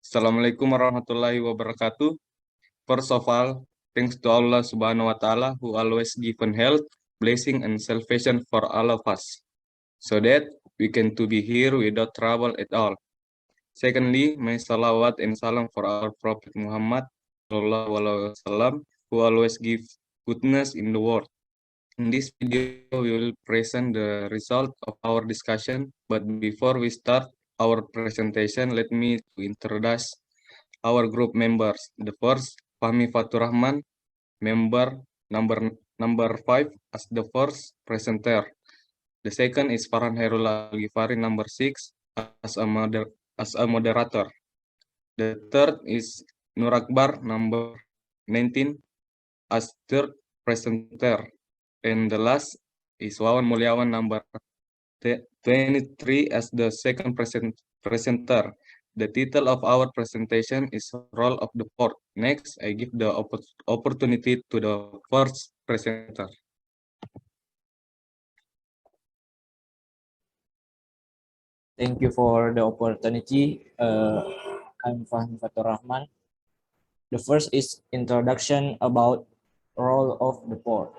Assalamualaikum warahmatullahi wabarakatuh. First of all, thanks to Allah Subhanahu wa Ta'ala who always given health, blessing, and salvation for all of us, so that we can to be here without trouble at all. Secondly, may salawat and salam for our Prophet Muhammad Sallallahu Alaihi Wasallam, who always give goodness in the world. In this video, we will present the result of our discussion. But before we start our presentation, let me introduce our group members. The first, Fahmi Fatur Rahman, member number 5 as the first presenter. The second is Farhan Hairul Al-Ghifari, number 6 as a moderator. The third is Nur Akbar, number 19 as third presenter. And the last is Wawan Mulyawan, number 23 as the second presenter. The title of our presentation is Role of the Port. Next, I give the opportunity to the first presenter. Thank you for the opportunity. I'm Fahmi Fatur Rahman. The first is introduction about role of the port.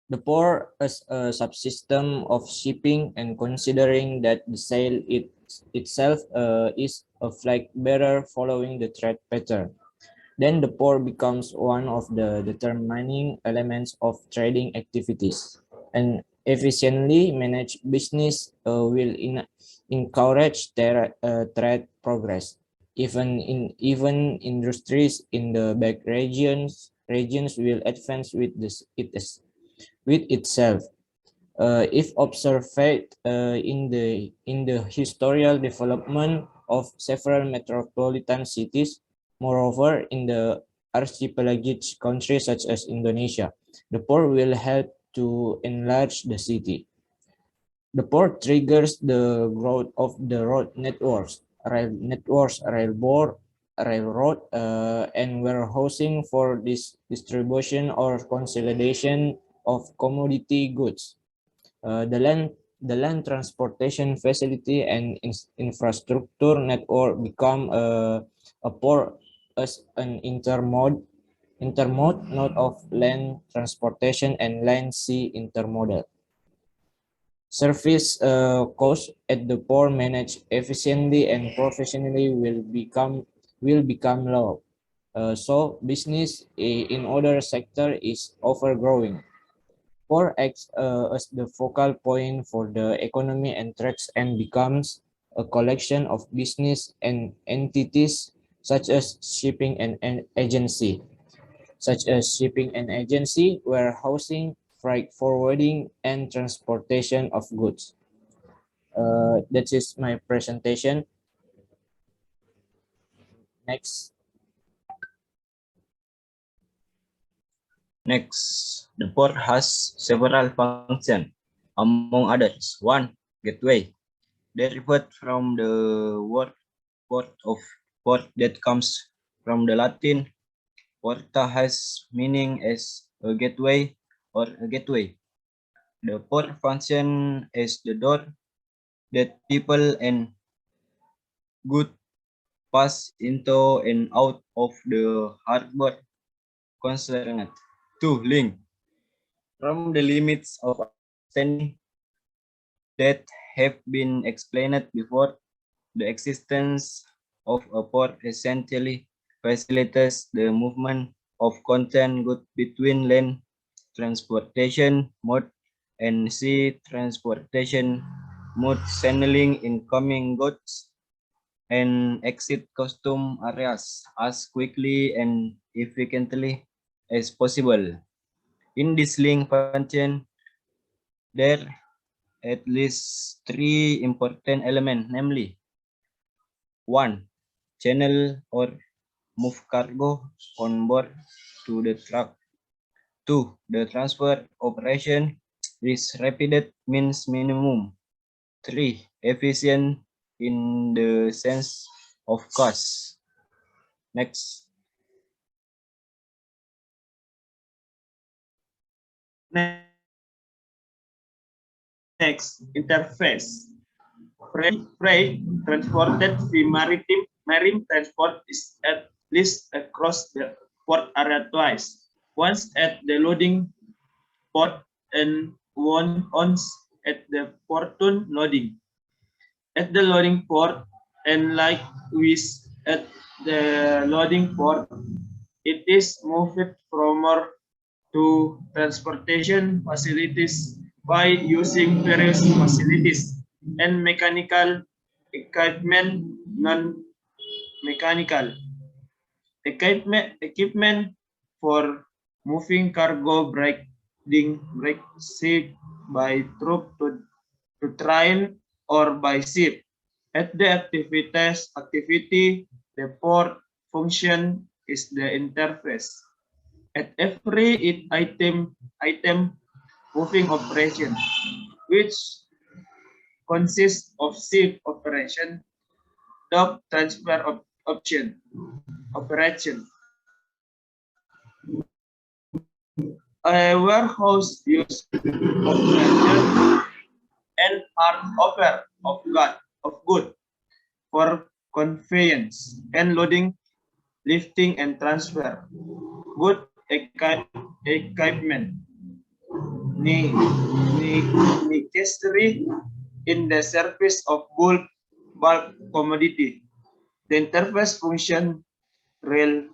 The port is a subsystem of shipping, and considering that the sail itself is a flag bearer following the trade pattern, then the port becomes one of the determining elements of trading activities. And efficiently managed business will encourage trade progress. Even industries in the back regions will advance with with itself. If observed in the historical development of several metropolitan cities, moreover in the archipelagic countries such as Indonesia, the port will help to enlarge the city. The port triggers the growth of the road networks, railroad, and warehousing for this distribution or consolidation of commodity goods. The land transportation facility and infrastructure network become a port as an intermode node of land transportation and land sea intermodal. Service costs at the port managed efficiently and professionally will become low. So business in other sector is overgrowing. Port acts as the focal point for the economy and trades and becomes a collection of business and entities such as shipping and warehousing, freight forwarding, and transportation of goods. That is my presentation. Next. Next, the port has several functions, among others. 1. Gateway, derived from the word port that comes from the Latin porta, has meaning as a gateway or a gateway. The port function as the door that people and goods pass into and out of the harbor concerned. 2. Link, from the limits of understanding that have been explained before, the existence of a port essentially facilitates the movement of contained goods between land transportation mode and sea transportation mode, signaling incoming goods and exit custom areas as quickly and efficiently as possible. In this link function, there at least 3 important elements, namely 1. Channel or move cargo on board to the truck. 2. The transfer operation is rapid means minimum. 3. Efficient in the sense of cost. Next. Next, interface. Freight transported via marine transport is at least across the port area twice. Once at the loading port and once at the portun loading. At the loading port and likewise at the loading port, it is moved from more to transportation facilities by using various facilities and mechanical equipment, non-mechanical equipment for moving cargo, breaking ship by troop to train or by ship. At the activity, the port function is the interface. At every item moving operation, which consists of ship operation, dock transfer operation. A warehouse use operation and hard of good for conveyance and loading, lifting and transfer. Good equipment necessary in the service of bulk commodity. The interface function rail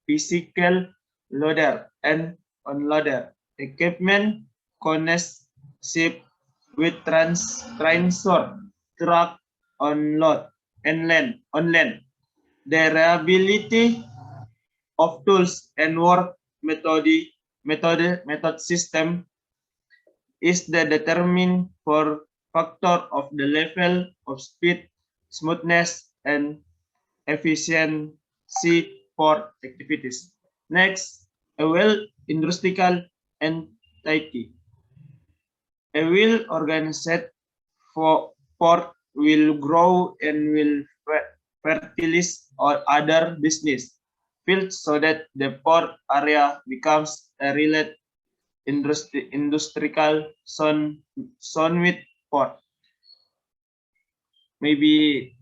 physical loader and unloader equipment connects ship with transport truck on land. The reliability of tools and work method system is the determined for factor of the level of speed, smoothness, and efficiency for activities. Next, a well-industrial entity. A well-organized port will grow and will fertilize or other business fields so that the port area becomes a related industrial zone with port. Maybe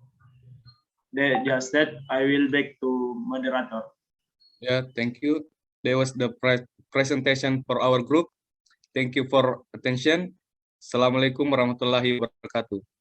just that I will back to moderator. Yeah, thank you. That was the presentation for our group. Thank you for attention. Assalamualaikum warahmatullahi wabarakatuh.